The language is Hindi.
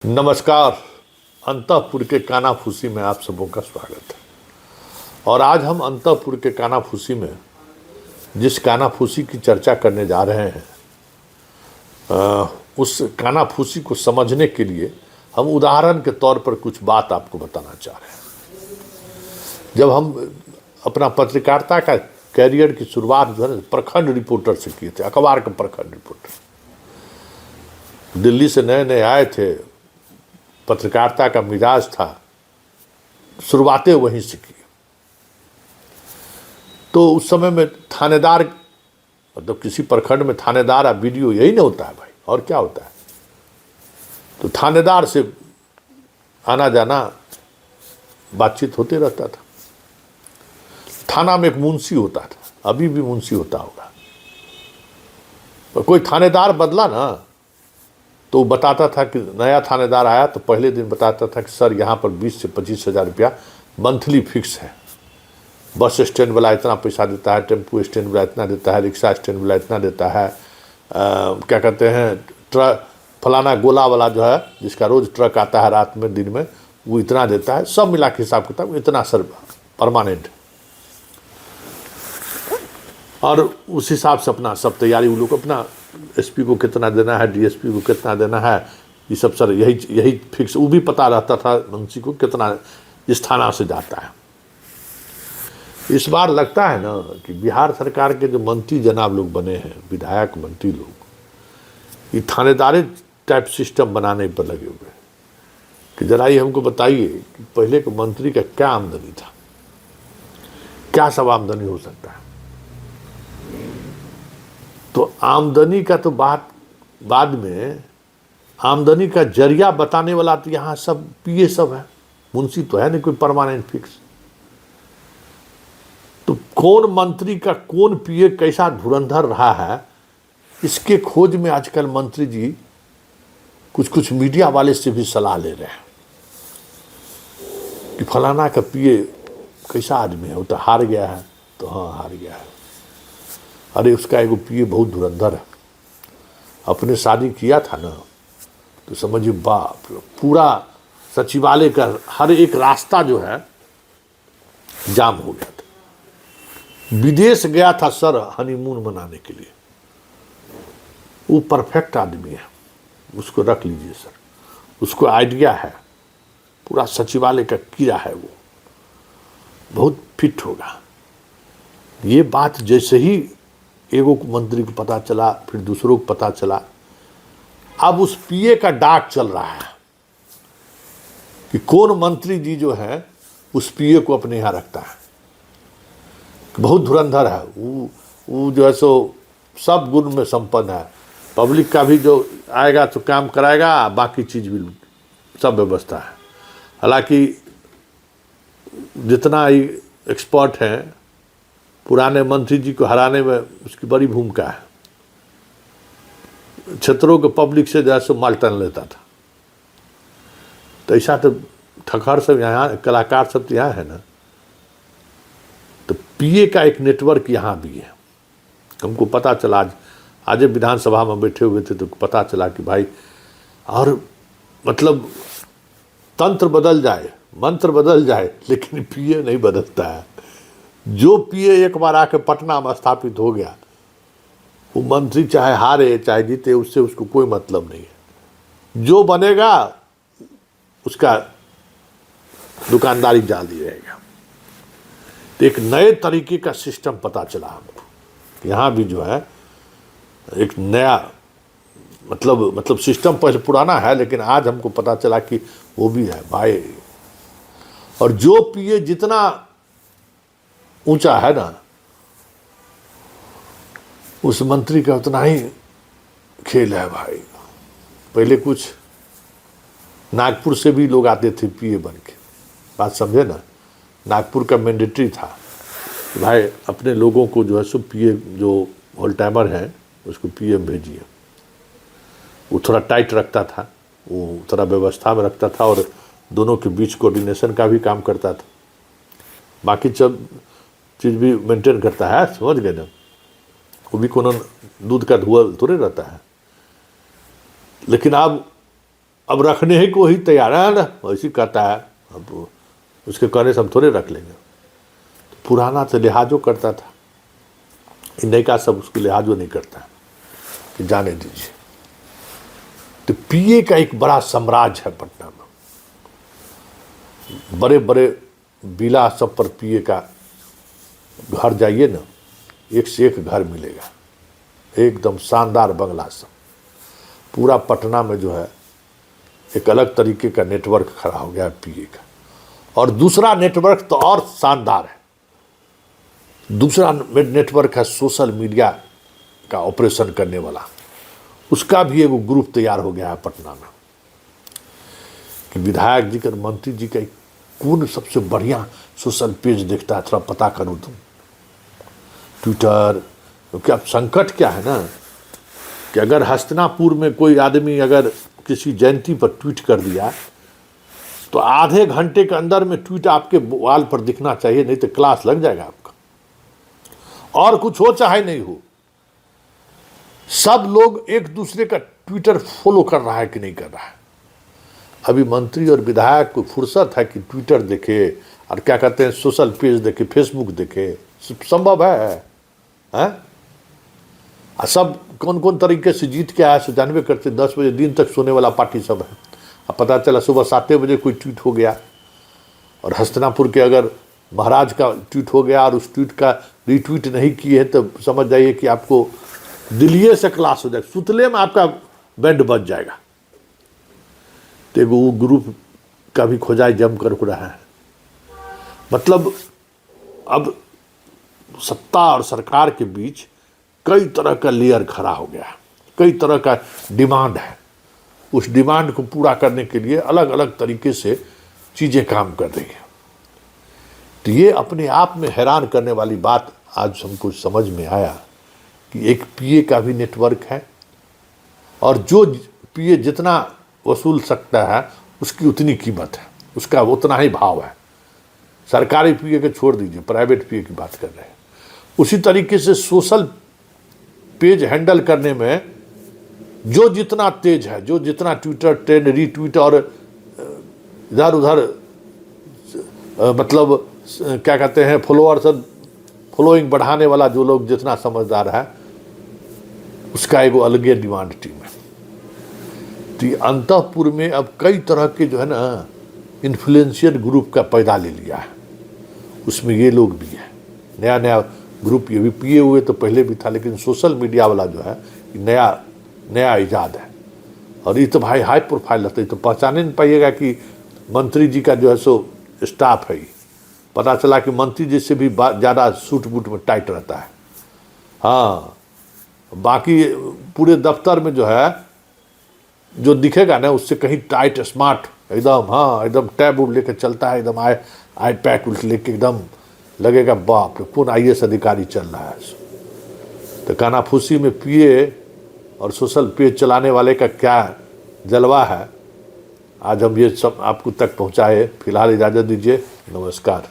नमस्कार। अंतःपुर के कानाफूसी में आप सबों का स्वागत है। और आज हम अंतःपुर के कानाफूसी में जिस कानाफूसी की चर्चा करने जा रहे हैं उस कानाफूसी को समझने के लिए हम उदाहरण के तौर पर कुछ बात आपको बताना चाह रहे हैं। जब हम अपना पत्रकारिता का कैरियर की शुरुआत जो है प्रखंड रिपोर्टर से किए थे, अखबार के प्रखंड रिपोर्टर, दिल्ली से नए नए आए थे, पत्रकारिता का मिजाज था, शुरुआतें वहीं से की। तो उस समय में थानेदार, मतलब किसी प्रखंड में थानेदार या वीडियो यही नहीं होता है भाई, और क्या होता है। तो थानेदार से आना जाना बातचीत होते रहता था। थाना में एक मुंशी होता था, अभी भी मुंशी होता होगा। तो कोई थानेदार बदला ना तो बताता था कि नया थानेदार आया तो पहले दिन बताता था कि सर यहाँ पर 20 से 25 हज़ार रुपया मंथली फिक्स है, बस स्टैंड वाला इतना पैसा देता है, टेम्पू स्टैंड वाला इतना देता है, रिक्शा स्टैंड वाला इतना देता है, क्या कहते हैं, ट्रक फलाना गोला वाला जो है जिसका रोज़ ट्रक आता है रात में दिन में, वो इतना देता है। सब मिला के हिसाब किताब इतना सर परमानेंट। और उस हिसाब से अपना सब तैयारी, वो लोग अपना एसपी को कितना देना है, डीएसपी को कितना देना है, ये सब सर यही फिक्स, वो भी पता रहता था मुंशी को कितना इस थाना से जाता है। इस बार लगता है ना कि बिहार सरकार के जो मंत्री जनाब लोग बने हैं, विधायक मंत्री लोग, ये थानेदारी टाइप सिस्टम बनाने पर लगे हुए हैं कि जरा ये हमको बताइए कि पहले के मंत्री का क्या आमदनी था, क्या सब आमदनी हो सकता है। तो आमदनी का तो बात बाद में, आमदनी का जरिया बताने वाला तो यहाँ सब पीए सब है, मुंशी तो है नहीं कोई परमानेंट फिक्स। तो कौन मंत्री का कौन पीए कैसा धुरंधर रहा है, इसके खोज में आजकल मंत्री जी कुछ मीडिया वाले से भी सलाह ले रहे हैं कि फलाना का पीए कैसा आदमी है, वो तो हार गया है। तो हाँ, हार गया है। अरे उसका एगो पीए बहुत धुरंधर है, अपने शादी किया था ना तो समझिए बाप, पूरा सचिवालय का हर एक रास्ता जो है जाम हो गया था। विदेश गया था सर हनीमून मनाने के लिए। वो परफेक्ट आदमी है, उसको रख लीजिए सर, उसको आइडिया है, पूरा सचिवालय का कीड़ा है, वो बहुत फिट होगा। ये बात जैसे ही एगो मंत्री को पता चला, फिर दूसरों को पता चला, अब उस पीए का डाक चल रहा है कि कौन मंत्री जी जो है उस पीए को अपने यहाँ रखता है, बहुत धुरंधर है वो जो है सो सब गुण में संपन्न है। पब्लिक का भी जो आएगा तो काम कराएगा, बाकी चीज भी सब व्यवस्था है। हालांकि जितना ही एक्सपर्ट हैं, पुराने मंत्री जी को हराने में उसकी बड़ी भूमिका है। क्षेत्रों के पब्लिक से जैसे माल टन लेता था। तो ऐसा तो ठखर सब यहाँ, कलाकार सब तो यहाँ है ना। तो पीए का एक नेटवर्क यहाँ भी है। हमको पता चला, आज विधानसभा में बैठे हुए थे तो पता चला कि भाई, और मतलब तंत्र बदल जाए, मंत्र बदल जाए, लेकिन पीए नहीं बदलता है। जो पीए एक बार आके पटना में स्थापित हो गया, वो मंत्री चाहे हारे चाहे जीते, उससे उसको कोई मतलब नहीं है। जो बनेगा उसका दुकानदारी जारी रहेगा। तो एक नए तरीके का सिस्टम पता चला हमको। यहाँ भी जो है एक नया मतलब सिस्टम पहले पुराना है, लेकिन आज हमको पता चला कि वो भी है भाई। और जो पीए जितना ऊंचा है ना, उस मंत्री का उतना ही खेल है भाई। पहले कुछ नागपुर से भी लोग आते थे पीए बन के, बात समझे ना। नागपुर का मैंडेटरी था कि भाई अपने लोगों को जो है सो पीए, जो होल टाइमर है उसको पीए में भेजिए। वो थोड़ा टाइट रखता था, वो थोड़ा व्यवस्था में रखता था, और दोनों के बीच कोऑर्डिनेशन का भी काम करता था। बाकी सब चीज़ भी मेंटेन करता है, समझ गए ना। वो भी कोनो दूध का धुआं थोड़े रहता है। लेकिन अब अब रखने ही को ही तैयार है ना, वैसे कहता है, अब उसके कहने से हम थोड़े रख लेंगे। तो पुराना तो लिहाजो करता था, नई का सब उसको लिहाजो नहीं करता कि जाने दीजिए। तो पीए का एक बड़ा साम्राज्य है पटना में, बड़े बड़े विला सब पर पीए का घर जाइए ना, एक से एक घर मिलेगा, एकदम शानदार बंगला सब। पूरा पटना में जो है एक अलग तरीके का नेटवर्क खड़ा हो गया है पीए का। और दूसरा नेटवर्क तो और शानदार है, दूसरा नेटवर्क है सोशल मीडिया का ऑपरेशन करने वाला। उसका भी एक ग्रुप तैयार हो गया है पटना में कि विधायक जी का, मंत्री जी का कौन सबसे बढ़िया सोशल पेज देखता है, थोड़ा पता करो तुम। ट्विटर, क्योंकि अब संकट क्या है ना कि अगर हस्तिनापुर में कोई आदमी अगर किसी जयंती पर ट्वीट कर दिया तो आधे घंटे के अंदर में ट्वीट आपके वाल पर दिखना चाहिए, नहीं तो क्लास लग जाएगा आपका। और कुछ हो चाहे नहीं हो, सब लोग एक दूसरे का ट्विटर फॉलो कर रहा है कि नहीं कर रहा है। अभी मंत्री और विधायक को फुर्सत है कि ट्विटर देखे और क्या कहते हैं सोशल पेज देखे, फेसबुक देखे, संभव है? सब कौन कौन तरीके से जीत के आया सो जानवे करते। 10 बजे दिन तक सोने वाला पार्टी सब है। अब पता चला सुबह 7 बजे कोई ट्वीट हो गया और हस्तिनापुर के अगर महाराज का ट्वीट हो गया और उस ट्वीट का रीट्वीट नहीं किए है तो समझ जाइए कि आपको दिल्ली से क्लास हो जाएगा, सुतले में आपका बैंड बज जाएगा। तो वो ग्रुप का भी खोजाई जम कर हो रहा है। मतलब अब सत्ता और सरकार के बीच कई तरह का लेयर खड़ा हो गया है, कई तरह का डिमांड है। उस डिमांड को पूरा करने के लिए अलग अलग तरीके से चीज़ें काम कर रही हैं। तो ये अपने आप में हैरान करने वाली बात आज हमको समझ में आया कि एक पीए का भी नेटवर्क है और जो पीए जितना वसूल सकता है उसकी उतनी कीमत है, उसका उतना ही भाव है। सरकारी पीए के छोड़ दीजिए, प्राइवेट पीए की बात कर रहे हैं। उसी तरीके से सोशल पेज हैंडल करने में जो जितना तेज है, जो जितना ट्विटर ट्रेंड, रीट्वीट और इधर उधर मतलब क्या कहते हैं फॉलोअर्स, फॉलोइंग बढ़ाने वाला जो लोग जितना समझदार है, उसका एक अलग डिमांड टीम है। तो अंतःपुर में अब कई तरह के जो है ना इन्फ्लुएंशियल ग्रुप का पैदा ले लिया है। उसमें ये लोग भी है, नया नया ग्रुप। ये भी पिए हुए तो पहले भी था, लेकिन सोशल मीडिया वाला जो है नया नया इजाद है। और ये तो भाई हाई प्रोफाइल रहता है, तो पहचाने नहीं पाइएगा कि मंत्री जी का जो है सो स्टाफ है। पता चला कि मंत्री जी से भी ज़्यादा सूट बूट में टाइट रहता है। हाँ, बाकी पूरे दफ्तर में जो है जो दिखेगा ना उससे कहीं टाइट स्मार्ट एकदम। हाँ, एकदम टैब उब लेके चलता है, एकदम आईपैड लेके एकदम लगेगा बाप रे कौन IAS अधिकारी चल रहा है। तो कानाफूसी में पीए और सोशल पेज चलाने वाले का क्या जलवा है, आज हम ये सब आपको तक पहुंचाए। फिलहाल इजाज़त दीजिए, नमस्कार।